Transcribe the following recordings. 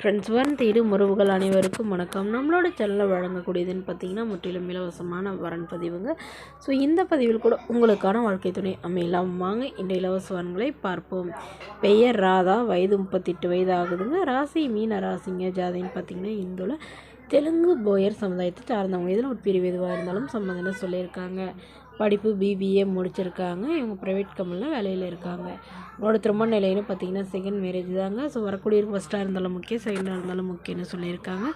Friends வரன் தேடும் உறவுகள் அனைவருக்கும் வணக்கம். நம்மளோட சேனலில் வழங்கக்கூடியதுன்னு பார்த்தீங்கன்னா முற்றிலும் இலவசமான வரன் பதிவுங்க. ஸோ இந்த பதிவில் கூட உங்களுக்கான வாழ்க்கை துணை அமையலாம். வாங்க இந்த இலவச வரன்களை பார்ப்போம். பெயர் ராதா, வயது 38 வயது ஆகுதுங்க. ராசி மீன ராசிங்க. ஜாதின்னு பார்த்தீங்கன்னா இந்துல தெலுங்கு போயர் சமுதாயத்தை சார்ந்தவங்க. இதில் ஒரு பிரிவு எதுவாக இருந்தாலும் சம்மந்தம்னு சொல்லியிருக்காங்க. படிப்பு பிபிஏ முடிச்சிருக்காங்க. இவங்க ப்ரைவேட் கம்பெனியில் வேலையில் இருக்காங்க. உங்களோட திருமண நிலைன்னு பார்த்தீங்கன்னா செகண்ட் மேரேஜ் தாங்க. ஸோ வரக்கூடிய ஃபஸ்ட்டாக இருந்தாலும் முக்கியம், செகண்டாக இருந்தாலும் முக்கியம்னு சொல்லியிருக்காங்க.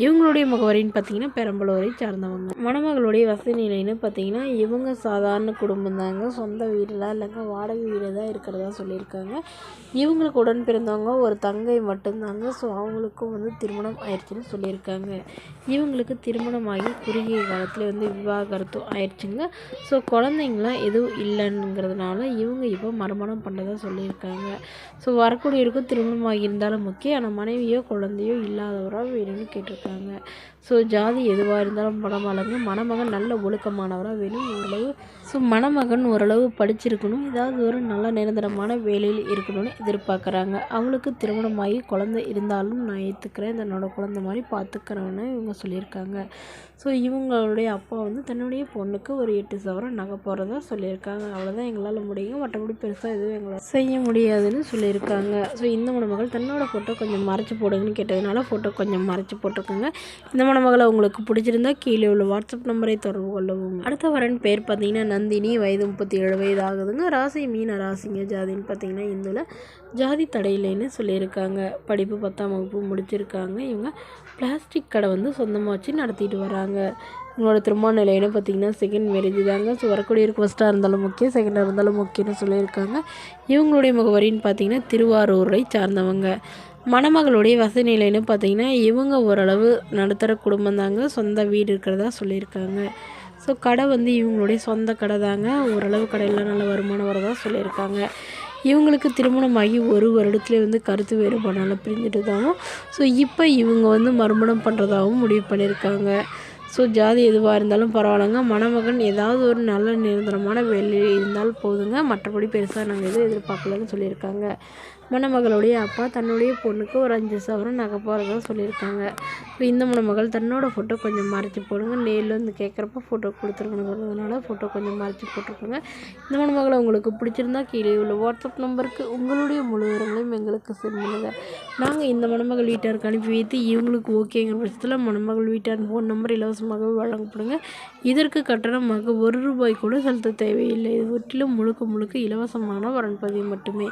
இவங்களுடைய முகவரின்னு பார்த்தீங்கன்னா பெரம்பலூரை சார்ந்தவங்க. மணமகளுடைய வசதி நிலைன்னு பார்த்தீங்கன்னா இவங்க சாதாரண குடும்பம் தாங்க. சொந்த வீடெலாம் இல்லைங்க, வாடகை வீடு தான் இருக்கிறதா சொல்லியிருக்காங்க. இவங்களுக்கு உடன் பிறந்தவங்க ஒரு தங்கை மட்டும்தாங்க. ஸோ அவங்களுக்கும் திருமணம் ஆயிடுச்சுன்னு சொல்லியிருக்காங்க. இவங்களுக்கு திருமணமாகி குறுகிய காலத்தில் விவாகரத்தும் ஆயிடுச்சுங்க. ஸோ குழந்தைங்களாம் எதுவும் இல்லைங்கிறதுனால இவங்க இப்போ மறுமணம் பண்ணதாக சொல்லியிருக்காங்க. ஸோ வரக்கூடியவருக்கும் திருமணமாக இருந்தாலும் முக்கியம், ஆனால் மனைவியோ குழந்தையோ இல்லாதவராக வேணும்னு கேட்டிருக்காங்க. ஸோ ஜாதி எதுவாக இருந்தாலும் பரவாயில்லைங்க. மணமகன் நல்ல ஒழுக்கமானவராக வேணும். மணமகன் ஓரளவு படிச்சிருக்கணும், ஏதாவது ஒரு நல்ல நிரந்தரமான வேலையில் இருக்கணும்னு எதிர்பார்க்குறாங்க. அவங்களுக்கு திருமணமாகி குழந்தை இருந்தாலும் நான் ஏற்றுக்கிறேன், என்னோடய குழந்தை மாதிரி பார்த்துக்கிறேன்னு இவங்க சொல்லியிருக்காங்க. ஸோ இவங்களுடைய அப்பா தன்னுடைய பொண்ணுக்கு ஒரு 8 சவரன் நகை போகிறதா சொல்லியிருக்காங்க. அவ்வளோதான் எங்களால் முடியுங்க, மற்றபடி பெருசாக எதுவும் எங்களால் செய்ய முடியாதுன்னு சொல்லியிருக்காங்க. ஸோ இந்த மணமகள் தன்னோட ஃபோட்டோ கொஞ்சம் மறைச்சி போடுங்கன்னு கேட்டதுனால ஃபோட்டோ கொஞ்சம் மறைச்சி போட்டிருக்காங்க. இந்த மணமகளை உங்களுக்கு பிடிச்சிருந்தா கீழே உள்ள வாட்ஸ்அப் நம்பரை தொடர்பு கொள்ளவும். அடுத்த வரன் பேர் பார்த்தீங்கன்னா நந்தினி, வயது 37 வயது ஆகுதுங்க. ராசி மீன ராசிங்க. ஜாதின்னு பார்த்தீங்கன்னா இந்துல ஜாதி தடையில்லைன்னு சொல்லியிருக்காங்க. படிப்பு 10ஆம் வகுப்பு முடிச்சிருக்காங்க. இவங்க பிளாஸ்டிக் கடை சொந்தமாக வச்சு நடத்திட்டு வராங்க. இவங்களோட திருமண நிலைன்னு பார்த்தீங்கன்னா செகண்ட் மேரேஜ் தாங்க. ஸோ வரக்கூடியவருக்கு ஃபஸ்ட்டாக இருந்தாலும் முக்கியம், செகண்டாக இருந்தாலும் முக்கியம்னு சொல்லியிருக்காங்க. இவங்களுடைய முகவரின்னு பார்த்தீங்கன்னா திருவாரூரை சார்ந்தவங்க. மணமகளுடைய வசதி நிலைன்னு பார்த்தீங்கன்னா இவங்க ஓரளவு நடுத்தர குடும்பம் தாங்க. சொந்த வீடு இருக்கிறதா சொல்லியிருக்காங்க. ஸோ கடை இவங்களுடைய சொந்த கடை தாங்க. ஓரளவு கடையில் நல்ல வருமானம் வரதா சொல்லியிருக்காங்க. இவங்களுக்கு திருமணமாகி ஒரு வருடத்துலேயே கருத்து வேறுபாடால் பிரிஞ்சுட்டு தானோ. ஸோ இப்போ இவங்க மறுமணம் பண்ணுறதாகவும் முடிவு பண்ணியிருக்காங்க. ஸோ ஜாதி எதுவாக இருந்தாலும் பரவாயில்லைங்க. மணமகன் ஏதாவது ஒரு நல்ல நிரந்தரமான வேலை இருந்தால் போதுங்க, மற்றபடி பெருசாக நாங்கள் எதுவும் எதிர்பார்க்கலன்னு சொல்லியிருக்காங்க. மணமகளுடைய அப்பா தன்னுடைய பொண்ணுக்கு ஒரு 5 சவரன் நகை போகிறதா சொல்லியிருக்காங்க. ஸோ இந்த மணமகள் தன்னோட ஃபோட்டோ கொஞ்சம் மறைச்சி போடுங்க, நேரில் கேட்குறப்ப ஃபோட்டோ கொடுத்துருக்கணுங்கிறதுனால ஃபோட்டோ கொஞ்சம் மறைச்சி போட்டிருக்காங்க. இந்த மணமகளை உங்களுக்கு பிடிச்சிருந்தா கீழே உள்ள வாட்ஸ்அப் நம்பருக்கு உங்களுடைய முழு விவரங்களையும் எங்களுக்கு சென்ட் பண்ணுங்கள். நாங்கள் இந்த மணமகள் வீட்டாருக்கு அனுப்பி வைத்து இவங்களுக்கு ஓகேங்கிற பட்சத்தில் மணமகள் வீட்டார் ஃபோன் நம்பர் இலவசமாக வழங்கப்படுங்க. இதற்கு கட்டணமாக ₹1 கூட செலுத்த தேவையில்லை. இது முற்றிலும் முழுக்க இலவசமான வரன் பதிவு மட்டுமே.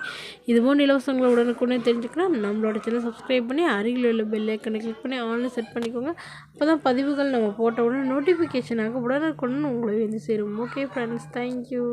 இதுபோன்ற இலவசங்களை உடனுக்குடனே தெரிஞ்சுக்கலாம். நம்மளோட சேனல் சப்ஸ்கிரைப் பண்ணி அருகில் உள்ள பெல் ஐக்கனை கிளிக் பண்ணி ஆன்லைன் செட் பண்ணிக்கோங்க. அப்போ தான் பதிவுகள் நம்ம போட்ட உடனே நோட்டிஃபிகேஷனாக உடனுக்குடன் உங்களை சேரும். Okay friends, thank you.